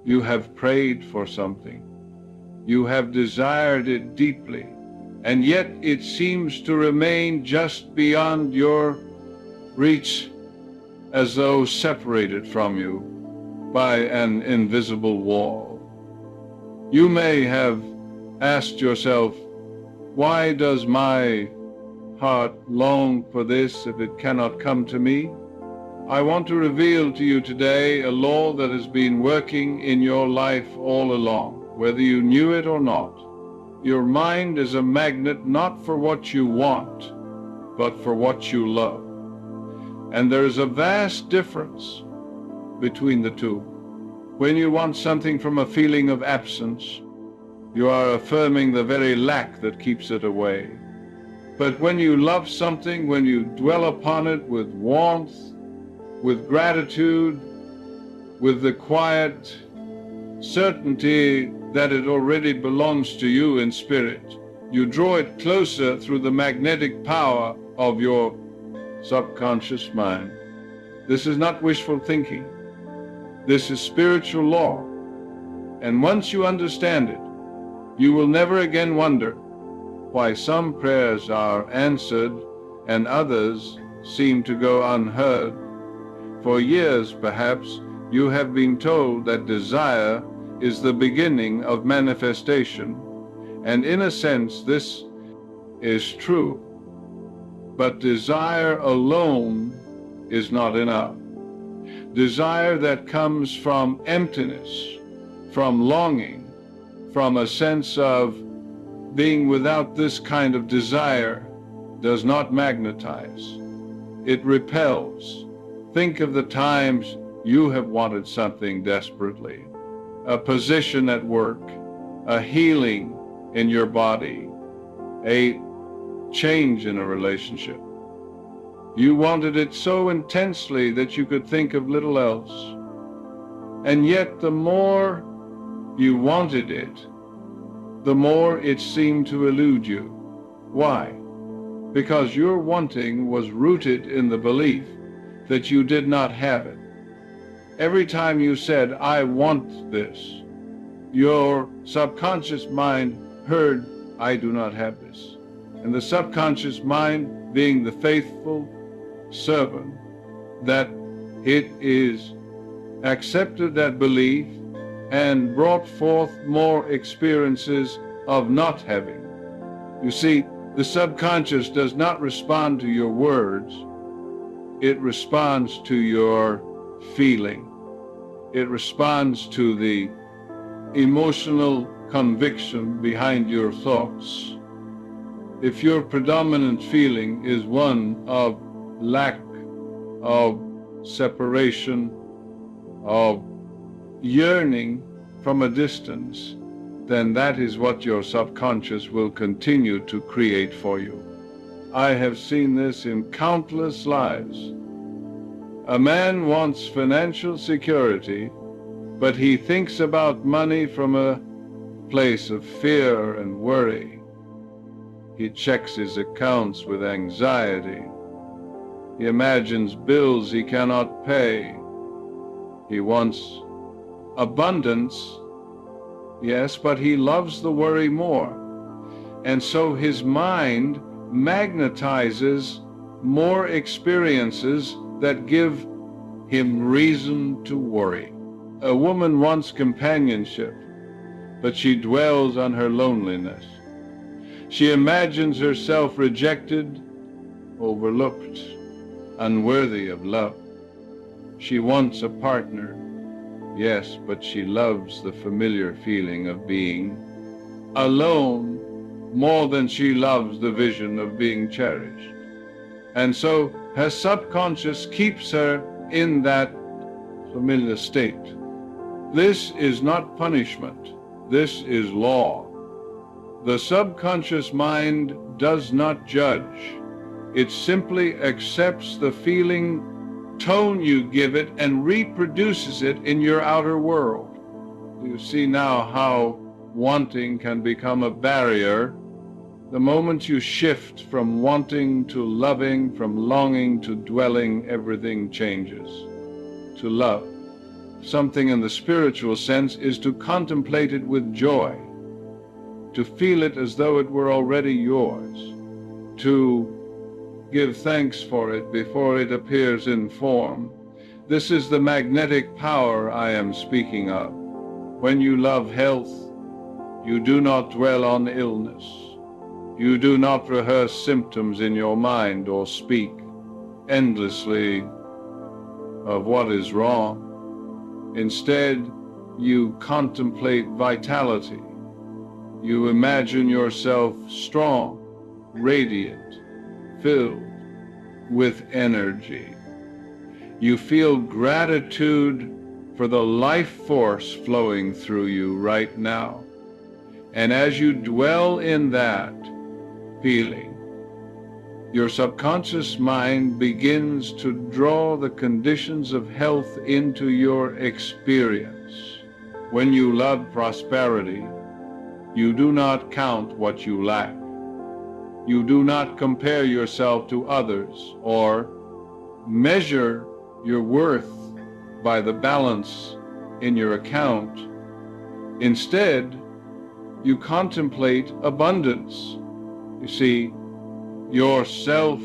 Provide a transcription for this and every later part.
You have prayed for something. You have desired it deeply, and yet it seems to remain just beyond your reach, as though separated from you by an invisible wall. You may have asked yourself, why does my heart long for this if it cannot come to me? I want to reveal to you today a law that has been working in your life all along, whether you knew it or not. Your mind is a magnet not for what you want, but for what you love. And there is a vast difference between the two. When you want something from a feeling of absence, you are affirming the very lack that keeps it away. But when you love something, when you dwell upon it with warmth, with gratitude, with the quiet certainty that it already belongs to you in spirit, you draw it closer through the magnetic power of your subconscious mind. This is not wishful thinking. This is spiritual law. And once you understand it, you will never again wonder why some prayers are answered and others seem to go unheard. For years, perhaps, you have been told that desire is the beginning of manifestation, and in a sense this is true. But desire alone is not enough. Desire that comes from emptiness, from longing, from a sense of being without this kind of desire does not magnetize. It repels. Think of the times you have wanted something desperately. A position at work, a healing in your body, a change in a relationship. You wanted it so intensely that you could think of little else. And yet the more you wanted it, the more it seemed to elude you. Why? Because your wanting was rooted in the belief that you did not have it. Every time you said, I want this, your subconscious mind heard, I do not have this. And the subconscious mind, being the faithful servant, that it is accepted that belief and brought forth more experiences of not having. You see, the subconscious does not respond to your words. It responds to your feeling. It responds to the emotional conviction behind your thoughts. If your predominant feeling is one of lack, of separation, of yearning from a distance, then that is what your subconscious will continue to create for you. I have seen this in countless lives. A man wants financial security, but he thinks about money from a place of fear and worry. He checks his accounts with anxiety. He imagines bills he cannot pay. He wants abundance, yes, but he loves the worry more. And so his mind magnetizes more experiences that give him reason to worry. A woman wants companionship, but she dwells on her loneliness. She imagines herself rejected, overlooked, unworthy of love. She wants a partner, yes, but she loves the familiar feeling of being alone more than she loves the vision of being cherished. And so her subconscious keeps her in that familiar state. This is not punishment. This is law. The subconscious mind does not judge. It simply accepts the feeling tone you give it and reproduces it in your outer world. You see now how wanting can become a barrier. The moment you shift from wanting to loving, from longing to dwelling, everything changes to love. something in the spiritual sense is to contemplate it with joy, to feel it as though it were already yours, to give thanks for it before it appears in form. This is the magnetic power I am speaking of. When you love health, you do not dwell on illness. You do not rehearse symptoms in your mind or speak endlessly of what is wrong. Instead, you contemplate vitality. You imagine yourself strong, radiant, filled with energy. You feel gratitude for the life force flowing through you right now. And as you dwell in that feeling, your subconscious mind begins to draw the conditions of health into your experience. When you love prosperity, you do not count what you lack. You do not compare yourself to others or measure your worth by the balance in your account. Instead, you contemplate abundance. You see yourself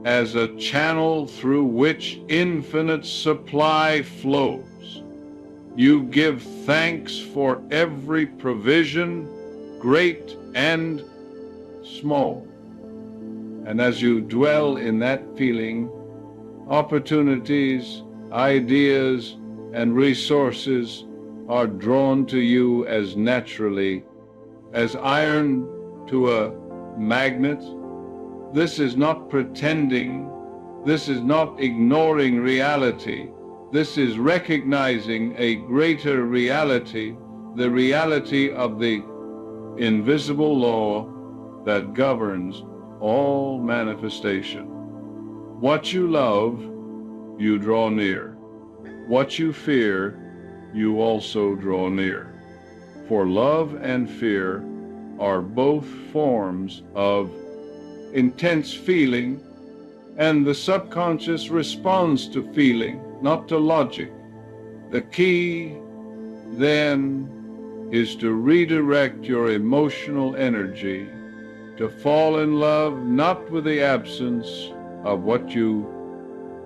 as a channel through which infinite supply flows. You give thanks for every provision, great and small. And as you dwell in that feeling, opportunities, ideas, and resources are drawn to you as naturally as iron to a magnet. This is not pretending. This is not ignoring reality. This is recognizing a greater reality, the reality of the invisible law that governs all manifestation. What you love, you draw near. What you fear, you also draw near. For love and fear are both forms of intense feeling, and the subconscious responds to feeling, not to logic. The key, then, is to redirect your emotional energy to fall in love not with the absence of what you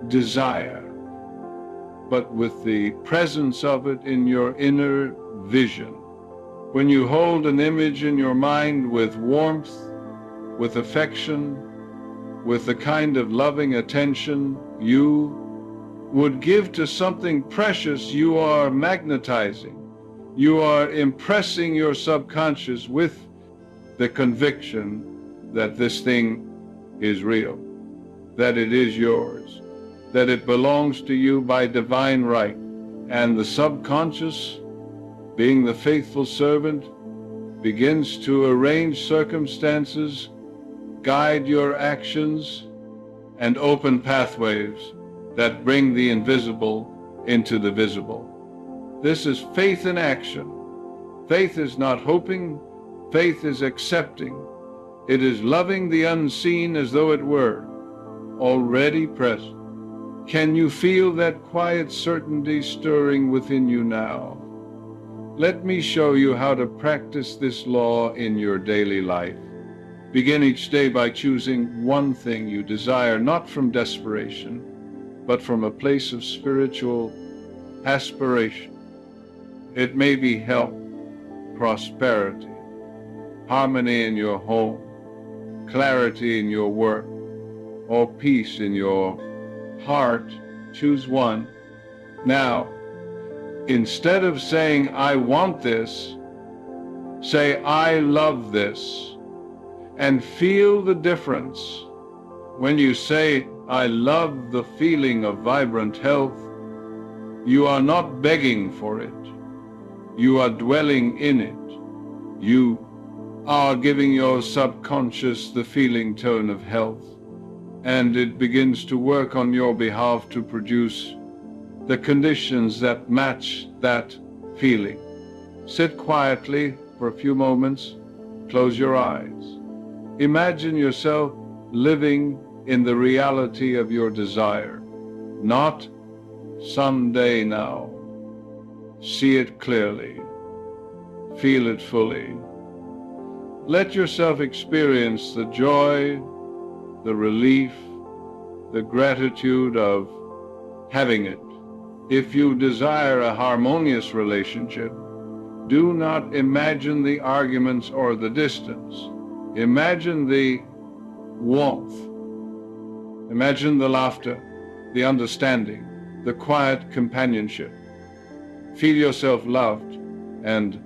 desire, but with the presence of it in your inner vision. When you hold an image in your mind with warmth, with affection, with the kind of loving attention you would give to something precious, you are magnetizing. You are impressing your subconscious with the conviction that this thing is real, that it is yours, that it belongs to you by divine right. And the subconscious, being the faithful servant, begins to arrange circumstances, guide your actions, and open pathways that bring the invisible into the visible. This is faith in action. Faith is not hoping, faith is accepting. It is loving the unseen as though it were already present. Can you feel that quiet certainty stirring within you now? Let me show you how to practice this law in your daily life. Begin each day by choosing one thing you desire, not from desperation, but from a place of spiritual aspiration. It may be health, prosperity, harmony in your home, clarity in your work, or peace in your heart. Choose one. Now, instead of saying, I want this, say, I love this, and feel the difference. When you say, I love the feeling of vibrant health, you are not begging for it. You are dwelling in it. You are giving your subconscious the feeling tone of health, and it begins to work on your behalf to produce the conditions that match that feeling. Sit quietly for a few moments. Close your eyes. Imagine yourself living in the reality of your desire, not someday now, See it clearly. Feel it fully. Let yourself experience the joy, the relief, the gratitude of having it. If you desire a harmonious relationship, do not imagine the arguments or the distance. Imagine the warmth. Imagine the laughter, the understanding, the quiet companionship. Feel yourself loved and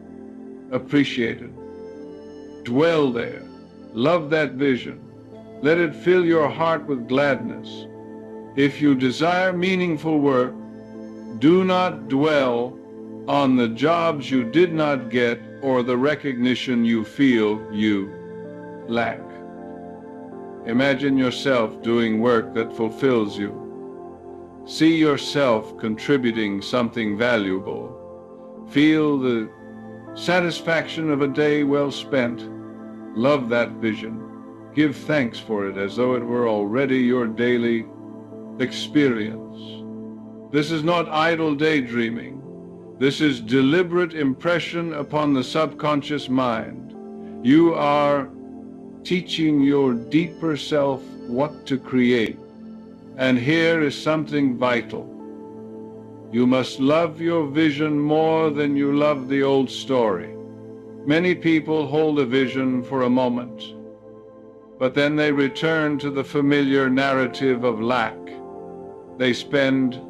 appreciated. Dwell there. Love that vision. Let it fill your heart with gladness. If you desire meaningful work, do not dwell on the jobs you did not get or the recognition you feel you lack. Imagine yourself doing work that fulfills you. See yourself contributing something valuable. Feel the satisfaction of a day well spent. Love that vision. Give thanks for it as though it were already your daily experience. This is not idle daydreaming. This is deliberate impression upon the subconscious mind. You are teaching your deeper self what to create. And here is something vital. You must love your vision more than you love the old story. Many people hold a vision for a moment, but then they return to the familiar narrative of lack. They spend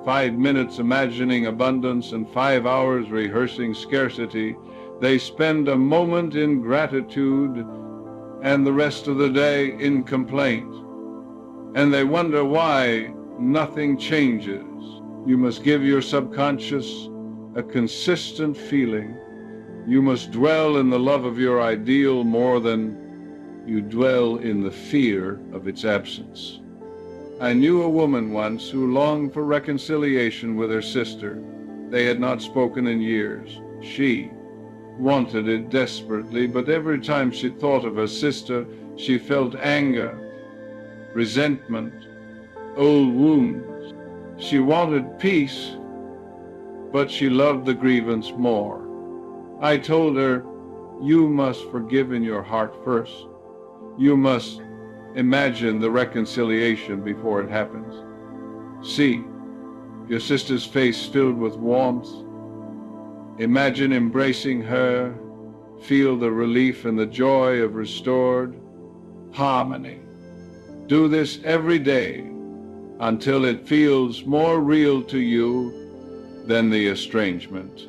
5 minutes imagining abundance and 5 hours rehearsing scarcity. They spend a moment in gratitude and the rest of the day in complaint. And they wonder why nothing changes. You must give your subconscious a consistent feeling. You must dwell in the love of your ideal more than you dwell in the fear of its absence. I knew a woman once who longed for reconciliation with her sister. They had not spoken in years. She wanted it desperately, but every time she thought of her sister, she felt anger, resentment, old wounds. She wanted peace, but she loved the grievance more. I told her, you must forgive in your heart first. You must imagine the reconciliation before it happens. See your sister's face filled with warmth. Imagine embracing her. Feel the relief and the joy of restored harmony. Do this every day until it feels more real to you than the estrangement.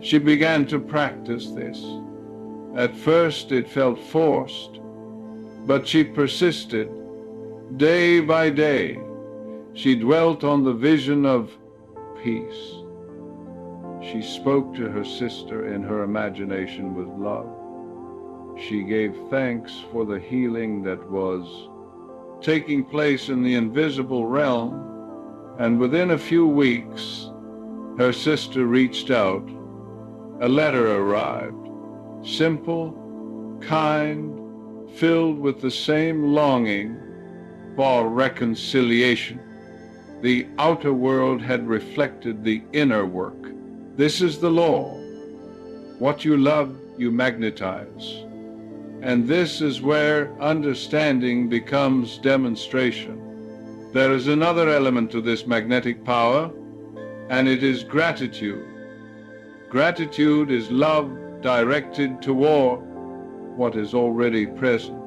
She began to practice this. At first it felt forced, but she persisted. Day by day, she dwelt on the vision of peace. She spoke to her sister in her imagination with love. She gave thanks for the healing that was taking place in the invisible realm, and within a few weeks, her sister reached out. A letter arrived, simple, kind, filled with the same longing for reconciliation. The outer world had reflected the inner work. This is the law. What you love, you magnetize. And this is where understanding becomes demonstration. There is another element to this magnetic power, and it is gratitude. Gratitude is love directed toward what is already present.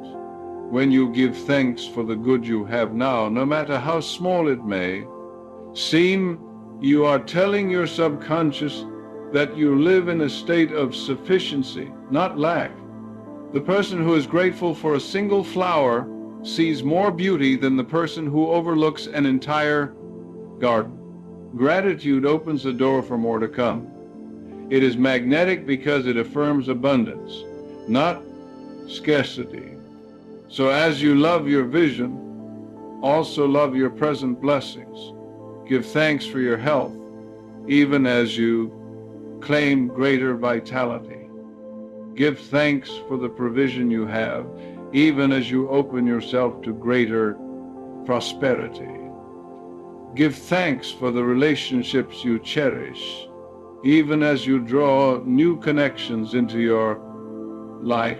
When you give thanks for the good you have now, no matter how small it may seem, you are telling your subconscious that you live in a state of sufficiency, not lack. The person who is grateful for a single flower sees more beauty than the person who overlooks an entire garden. Gratitude opens the door for more to come. It is magnetic because it affirms abundance, not scarcity. So as you love your vision, also love your present blessings. Give thanks for your health, even as you claim greater vitality. Give thanks for the provision you have, even as you open yourself to greater prosperity. Give thanks for the relationships you cherish, even as you draw new connections into your life.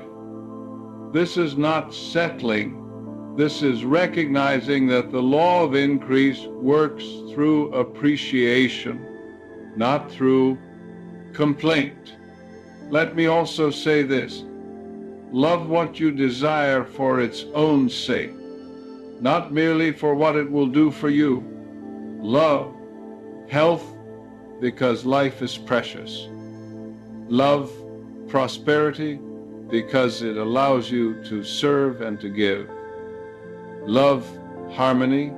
This is not settling. This is recognizing that the law of increase works through appreciation, not through complaint. Let me also say this: love what you desire for its own sake, not merely for what it will do for you. Love health because life is precious. Love prosperity because it allows you to serve and to give. Love harmony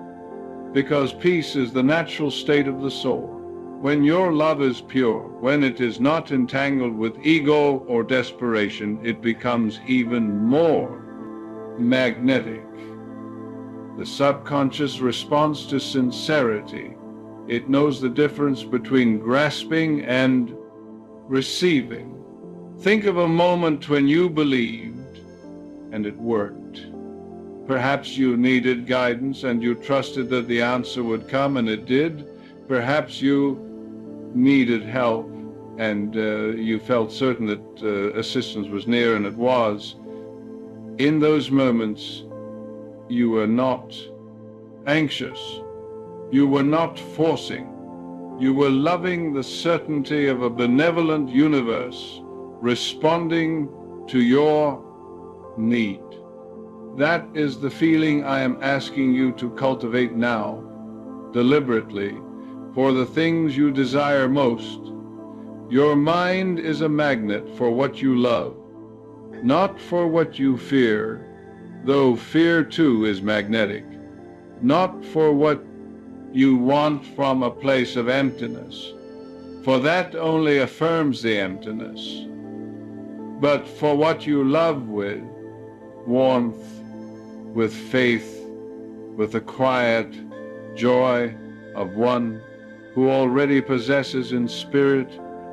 because peace is the natural state of the soul. When your love is pure, when it is not entangled with ego or desperation, it becomes even more magnetic. The subconscious responds to sincerity. It knows the difference between grasping and receiving. Think of a moment when you believed and it worked. Perhaps you needed guidance and you trusted that the answer would come, and it did. Perhaps you needed help and you felt certain that assistance was near, and it was. In those moments, you were not anxious. You were not forcing. You were loving the certainty of a benevolent universe responding to your need. That is the feeling I am asking you to cultivate now, deliberately, for the things you desire most. Your mind is a magnet for what you love, not for what you fear, though fear too is magnetic, not for what you want from a place of emptiness, for that only affirms the emptiness, but for what you love with warmth, with faith, with the quiet joy of one who already possesses in spirit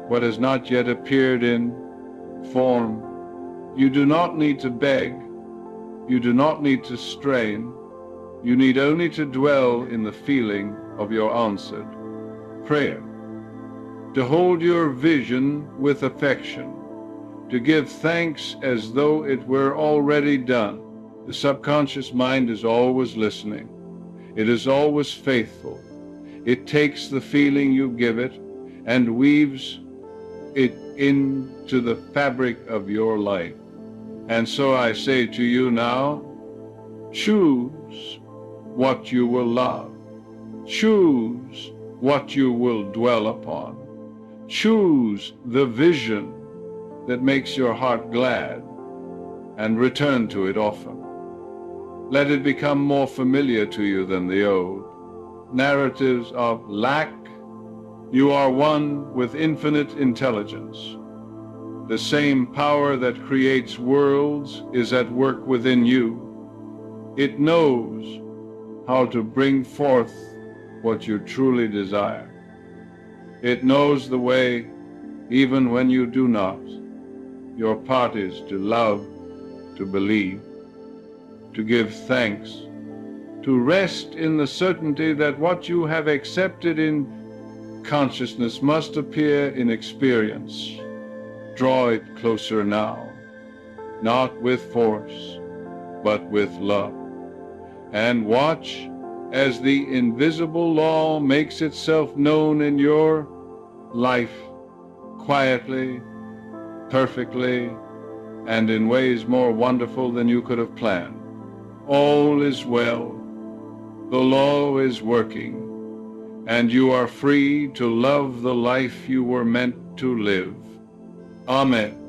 what has not yet appeared in form. You do not need to beg. You do not need to strain. You need only to dwell in the feeling of your answered prayer, to hold your vision with affection, to give thanks as though it were already done. The subconscious mind is always listening. It is always faithful. It takes the feeling you give it and weaves it into the fabric of your life. And so I say to you now, choose what you will love. Choose what you will dwell upon. Choose the vision that makes your heart glad and return to it often. Let it become more familiar to you than the old. Narratives of lack. You are one with infinite intelligence. The same power that creates worlds is at work within you. It knows how to bring forth what you truly desire. It knows the way even when you do not. Your part is to love, to believe, to give thanks, to rest in the certainty that what you have accepted in consciousness must appear in experience. Draw it closer now, not with force, but with love. And watch as the invisible law makes itself known in your life, quietly, perfectly, and in ways more wonderful than you could have planned. All is well. The law is working, and you are free to love the life you were meant to live. Amen.